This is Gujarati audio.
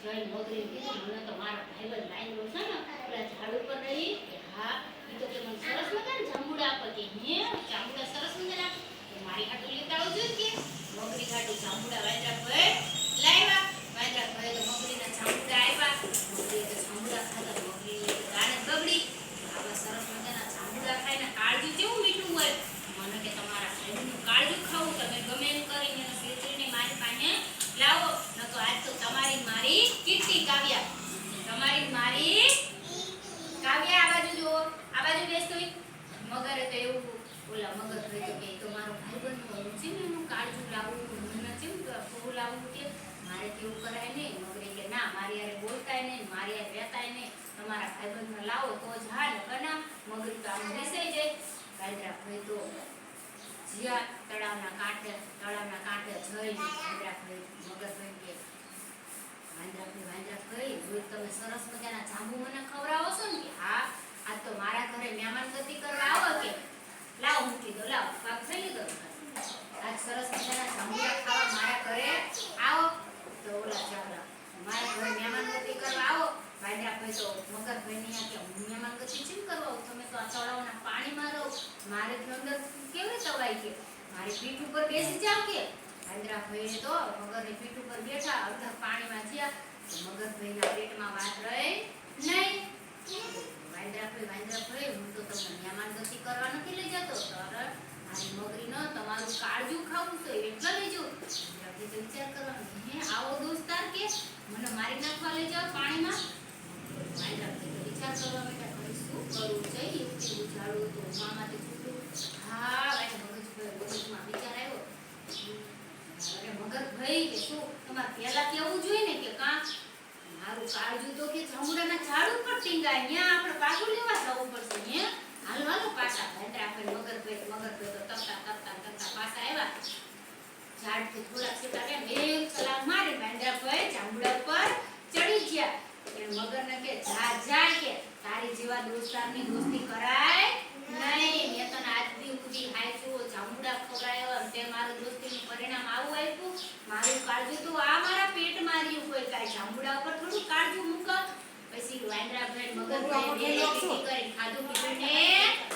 જઈને મગરીને કીધું મને તો મારો ભાઈબંધ લાઈનો છે ને પેલા ઝાડ ઉપર રહી કે હા એ તો કે મને સરસ મજાના જાંબુડા આપે કે હે જાંબુડા સરસ મજાના આપે મારી હાટુ લેતા આવજો કે મગરી હાટુ જાંબુડા વાંદરા ભાઈ લાવ્યા વાંદરા ભાઈ તો મગરીના જાંબુડા આવ્યા મગરીએ તો જાંબુડા ખાધા મગરી ગાને બગડી આવા સરસ મજાના જાંબુડા ખાઈને કાળજુ કેવું મીઠું હોય મને કે તમારા ભાઈનું કાળજુ ખાવું તમે ગમે એમ કરીને સેચરીને મારી પાસે લાવો ન તો આજ તો તમારી મારી કીર્તિ કાવ્યા તમારી મારી કાવ્યા આ બાજુ જો આ બાજુ બેસતો મગરે તો એવું ઓલા મગર ભાઈ તો કે તો મારો ભાઈબંધ હું છે ને હું કાળજુ લાવું મને છે ને ફૂલ લાવું કે મારે કેવું કરાય નહીં મગરે કે ના મારી યારે બોલતાય નહીં મારી યારે રહેતાય નહીં તમારા ભાઈબંધને લાવો તો જ હા ને કના મગરી તો આમ બેસાઈ જાય વાંદરા ભાઈ તો જ્યાં તળાવના કાંઠે જઈને વાંદરા ભાઈ મગર ભાઈ કે વાંદરા ભાઈ રોજ તમે સરસ મજાના જાંબુ મને ખવડાવો છો ને કે હા આજ તો મારા ઘરે મહેમાન ગતિ કરવા આવો કે લાવ મૂકી દો લાવ પાક થઈ લીધો આજ સરસ મજાના જાંબુડા ખાવા મારા ઘરે આવો તો ઓલા ચાવડા મારા ઘરે મહેમાન ગતિ કરવા આવો વાંદરા ભાઈ તો મગર ભાઈ ને કે હું મહેમાન ગતિ ચીમ કરવા તમે તો આ તળાવના પાણીમાં રહો મારે અંદર કેવી તવાય કે મારી પીઠ ઉપર બેસી જાવ કે વાંદરા ભાઈ તો મગરની પીઠ ઉપર બેઠા અડધા પાણીમાં જ્યાં મગર ભાઈના પેટમાં વાત રહે નહીં વાંદરા ભાઈ હું તો તમને મહેમાન ગતિ કરવા નથી લઈ જતો તરત મારી મગરી ન તમારું કાળજુ ખાવું તો એટલે લઈ જાઉં વાંદરા ભાઈ વિચાર કરવાનો હે આવો દોસ્તાર કે મને મારી નાખવા લઈ જાવ પાણીમાં વાંદરા ભાઈ વિચાર કરવા બેઠા શું કરું જઈ યુક્તિ ઉજાડું તો મામાથી છૂટું હા મગજમાં વિચાર આવ્યો અરે મગર ભાઈ કે શું તમારે પહેલા કેવું જોઈએ ને કે કાં મારું કાળજુ તો કે જાંબુડાના ઝાડ ઉપર ટીંગાય ત્યાં આપણે પાછું લેવા જવું પડશે હે હાલો પાછા વાંદરા ભાઈ મગર ભાઈ તો તકતા પાછા આવ્યા ઝાડથી થોડા છેટા એમ એક છલાંગ મારી વાંદરા ભાઈ જાંબુડા ઉપર ચડી ગયા એ મગરને કે જા કે તારી જેવા દોસ્તારની દોસ્તી કરાય નહીં મેં તને આજ સુધી હાચું જાંબુડા ખવડાવ્યા તે મારું દોસ્તીનું પરિણામ આવું આપ્યું મારું કાળજુ તો આ મારા પેટમાં રહ્યું કોઈ કાંઈ જાંબુડા ઉપર થોડું કાળજુ મૂક પછી વાંદરા ભાઈ મગર ભાઈ બે કરી ખાધું પીધું ને